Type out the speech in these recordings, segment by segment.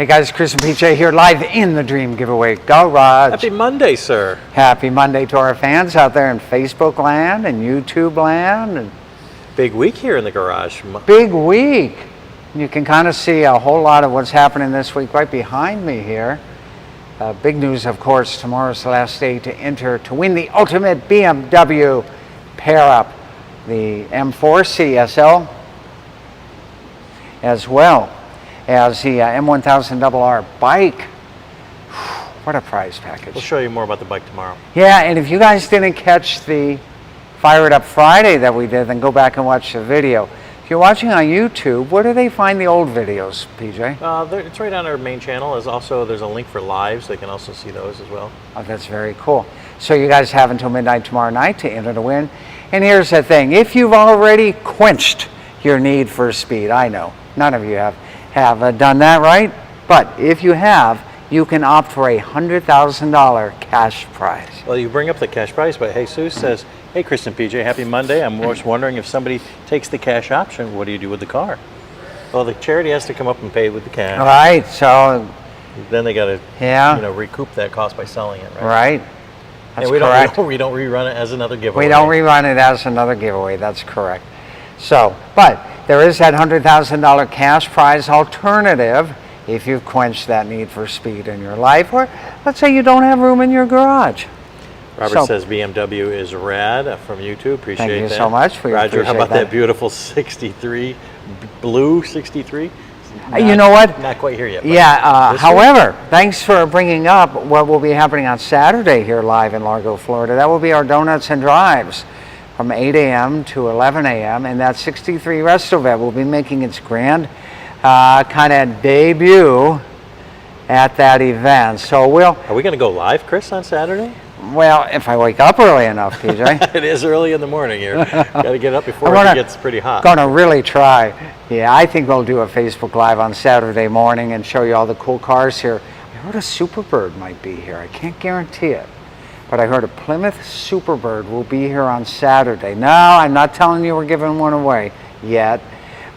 Hey guys, Chris and PJ here live in the Dream Giveaway Garage. Happy Monday, sir. Happy Monday to our fans out there in Facebook land and YouTube land. And big week here in the garage. big week. You can kind of see a whole lot of what's happening this week right behind me here. Big news, of course, tomorrow's the last day to enter to win the ultimate BMW pair-up, the M4 CSL, as well as the M1000RR bike. What a prize package. We'll show you more about the bike tomorrow. Yeah, and if you guys didn't catch the Fire It Up Friday that we did, then go back and watch the video. If you're watching on YouTube, where do they find the old videos, PJ? It's right on our main channel. There's a link for lives. They can also see those as well. Oh, that's very cool. So you guys have until midnight tomorrow night to enter to win. And here's the thing. If you've already quenched your need for speed, I know none of you have done that, right? But if you have, you can opt for a $100,000 cash prize. Well, you bring up the cash prize, but Jesus says, hey, Chris and PJ, happy Monday. I'm just wondering if somebody takes the cash option, what do you do with the car? Well, the charity has to come up and pay with the cash. Right, so then they got to recoup that cost by selling it, right? Right. That's and correct. We don't rerun it as another giveaway. We don't rerun it as another giveaway. That's correct. So, but there is that $100,000 cash prize alternative if you've quenched that need for speed in your life, or let's say you don't have room in your garage. Robert says BMW is rad from YouTube. Appreciate that. Thank you so much. Roger, how about that beautiful 63, blue 63? You know what? Not quite here yet. Yeah, however, thanks for bringing up what will be happening on Saturday here live in Largo, Florida. That will be our Donuts and Drives from 8 a.m. to 11 a.m. And that 63 Restovet will be making its grand kind of debut at that event. So Are we going to go live, Chris, on Saturday? Well, if I wake up early enough, PJ. It is early in the morning here. Got to get up before it gets pretty hot. Going to really try. Yeah, I think we'll do a Facebook Live on Saturday morning and show you all the cool cars here. I heard a Superbird might be here. I can't guarantee it. But I heard a Plymouth Superbird will be here on Saturday. No, I'm not telling you we're giving one away yet.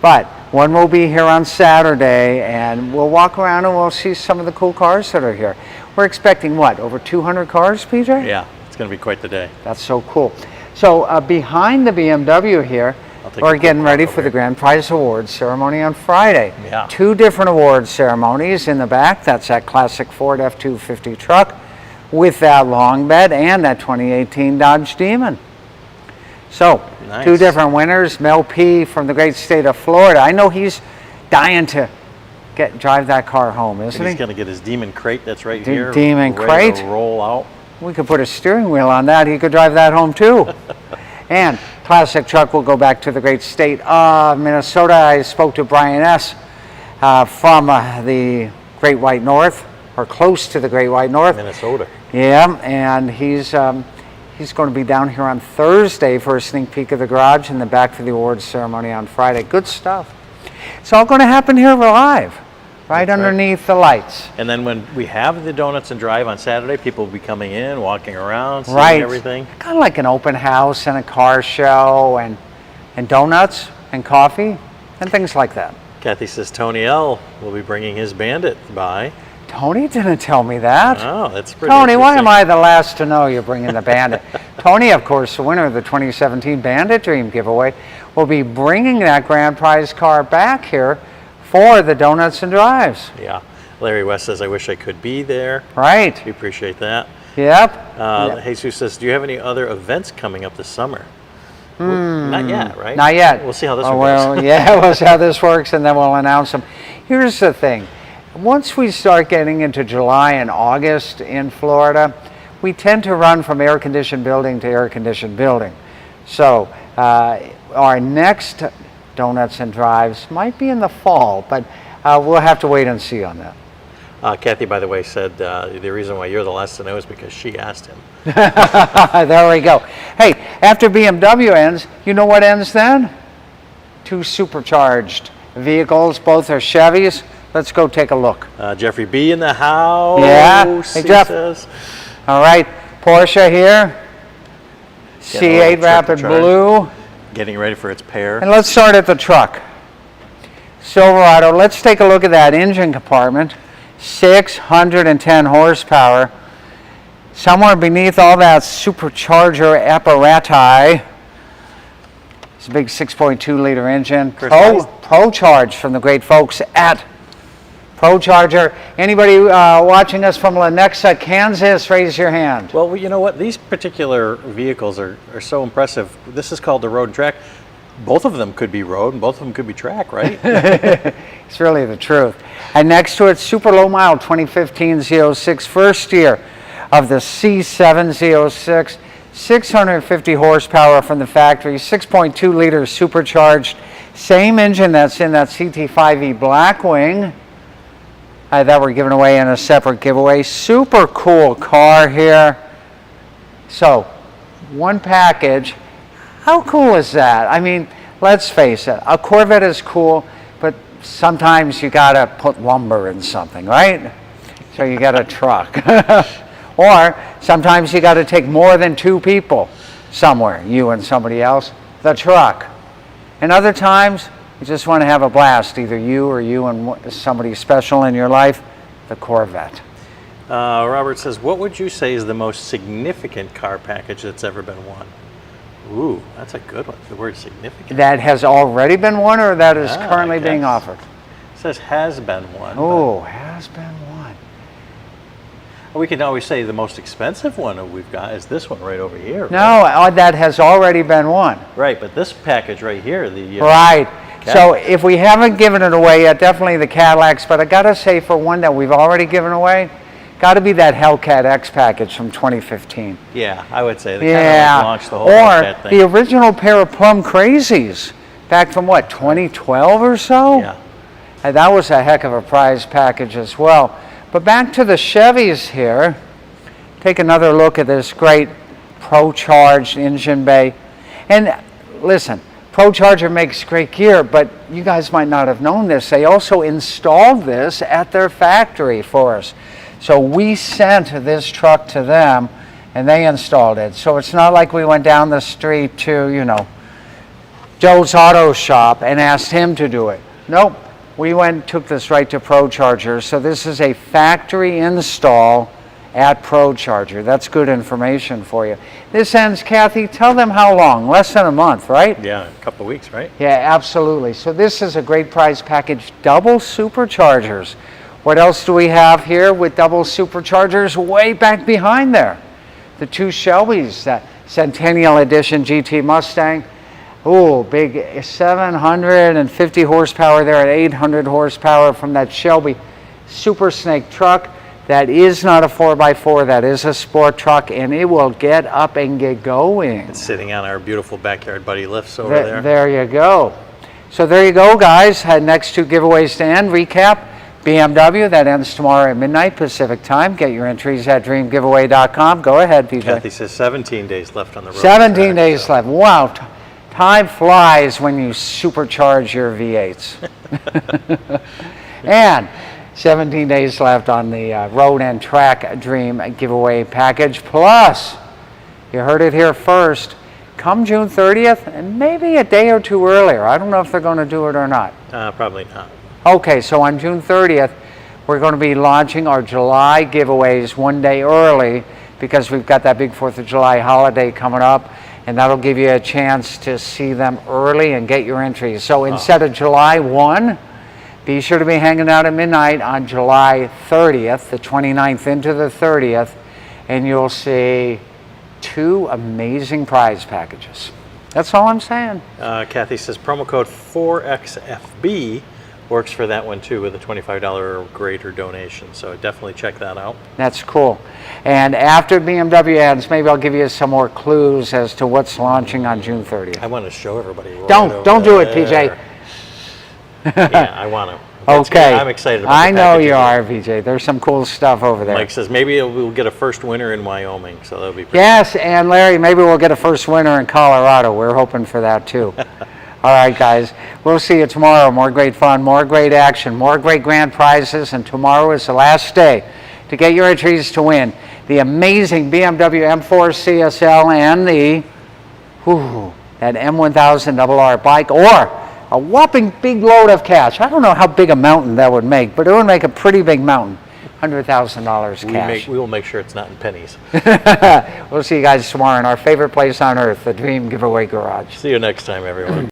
But one will be here on Saturday, and we'll walk around and we'll see some of the cool cars that are here. We're expecting, what, over 200 cars, PJ? Yeah, it's going to be quite the day. That's so cool. So behind the BMW here, we're getting ready for the Grand Prize Awards ceremony on Friday. Yeah. 2 different awards ceremonies in the back. That's that classic Ford F-250 truck with that long bed and that 2018 Dodge Demon. So, nice. 2 different winners. Mel P. from the great state of Florida. I know he's dying to drive that car home, isn't he? He's going to get his Demon crate that's right here. Demon crate. To roll out. We could put a steering wheel on that. He could drive that home too. And classic truck will go back to the great state of Minnesota. I spoke to Brian S. From the Great White North, or close to the Great White North. Minnesota. Yeah, and he's going to be down here on Thursday for a sneak peek of the garage and then back for the awards ceremony on Friday. Good stuff. It's all going to happen here live, right underneath the lights. And then when we have the Donuts and Drive on Saturday, people will be coming in, walking around, seeing everything. Kind of like an open house and a car show and donuts and coffee and things like that. Kathy says Tony L. will be bringing his Bandit by. Tony didn't tell me that. Oh, that's pretty Tony, why am I the last to know you're bringing the Bandit? Tony, of course, the winner of the 2017 Bandit Dream Giveaway, will be bringing that grand prize car back here for the Donuts and Drives. Yeah. Larry West says, I wish I could be there. Right. We appreciate that. Yep. Jesus says, do you have any other events coming up this summer? Not yet, right? Not yet. We'll see how this one goes. Well, yeah, we'll see how this works, and then we'll announce them. Here's the thing. Once we start getting into July and August in Florida, we tend to run from air-conditioned building to air-conditioned building. So our next Donuts and Drives might be in the fall, but we'll have to wait and see on that. Kathy, by the way, said the reason why you're the last to know is because she asked him. There we go. Hey, after BMW ends, you know what ends then? 2 supercharged vehicles, both are Chevys. Let's go take a look. Jeffrey B. in the house. Yeah. Hey, Jeff. Says. All right. Porsche here. C8 Rapid Blue. Getting ready for its pair. And let's start at the truck. Silverado. Let's take a look at that engine compartment. 610 horsepower. Somewhere beneath all that supercharger apparatus, it's a big 6.2 liter engine. Pro-charge from the great folks at Supercharger. Anybody watching us from Lenexa, Kansas, raise your hand. Well, you know what? These particular vehicles are so impressive. This is called the road and track. Both of them could be road and both of them could be track, right? It's really the truth. And next to it, super low mile 2015 Z06, first year of the C7 Z06, 650 horsepower from the factory, 6.2 liters supercharged, same engine that's in that CT5E Blackwing that we're giving away in a separate giveaway. Super cool car here. So, one package. How cool is that? I mean, let's face it, a Corvette is cool, but sometimes you gotta put lumber in something, right? So you got a truck. Or sometimes you gotta take more than two people somewhere, you and somebody else, the truck. And other times, you just want to have a blast, either you and somebody special in your life, the Corvette. Robert says, what would you say is the most significant car package that's ever been won? Ooh, that's a good one, the word significant. That has already been won or that is currently being offered? It says has been won. Oh, has been won. We can always say the most expensive one we've got is this one right over here. No, that has already been won. Right, but this package right here, the... Right. So if we haven't given it away yet, definitely the Cadillacs, but I gotta say for one that we've already given away, gotta be that Hellcat X package from 2015. Yeah, I would say. They kind of launched the whole Hellcat thing. Or the original pair of Plum Crazies, back from what, 2012 or so? Yeah. And that was a heck of a prize package as well. But back to the Chevys here, take another look at this great Pro-charged engine bay. And listen, Pro-charger makes great gear, but you guys might not have known this. They also installed this at their factory for us. So we sent this truck to them and they installed it. So it's not like we went down the street to, you know, Joe's Auto Shop and asked him to do it. Nope. We went and took this right to Pro-charger. So this is a factory install at Pro-charger. That's good information for you. This ends, Kathy, tell them how long. Less than a month, right? Yeah, a couple of weeks, right? Yeah, absolutely. So this is a great prize package, double superchargers. What else do we have here with double superchargers way back behind there? The two Shelbys, that Centennial Edition GT Mustang. Ooh, big 750 horsepower there at 800 horsepower from that Shelby Super Snake truck. That is not a 4x4, that is a sport truck, and it will get up and get going. It's sitting on our beautiful backyard buddy lifts over there. There you go. So there you go, guys. Next two giveaways to end. Recap, BMW, that ends tomorrow at midnight Pacific time. Get your entries at dreamgiveaway.com. Go ahead, PJ. Kathy says 17 days left on the road. 17 days left. Wow. Time flies when you supercharge your V8s. And 17 days left on the Road and Track Dream giveaway package. Plus, you heard it here first, come June 30th, and maybe a day or two earlier. I don't know if they're going to do it or not. Probably not. Okay, so on June 30th, we're going to be launching our July giveaways one day early because we've got that big 4th of July holiday coming up. And that'll give you a chance to see them early and get your entries. So instead of July 1, be sure to be hanging out at midnight on July 30th, the 29th into the 30th, and you'll see two amazing prize packages. That's all I'm saying. Kathy says promo code 4XFB works for that one too with a $25 or greater donation. So definitely check that out. That's cool. And after BMW ends, maybe I'll give you some more clues as to what's launching on June 30th. I want to show everybody. Right don't do it, PJ. Yeah, I want to. Okay. I'm excited about I know you are, PJ. There's some cool stuff over there. Mike says maybe we'll get a first winner in Wyoming, so that'll be pretty Yes, and Larry, maybe we'll get a first winner in Colorado. We're hoping for that too. All right, guys. We'll see you tomorrow. More great fun, more great action, more great grand prizes, and tomorrow is the last day to get your entries to win the amazing BMW M4 CSL and that M1000RR bike, or a whopping big load of cash. I don't know how big a mountain that would make, but it would make a pretty big mountain. $100,000 cash. We will make sure it's not in pennies. We'll see you guys tomorrow in our favorite place on earth, the Dream Giveaway Garage. See you next time, everyone.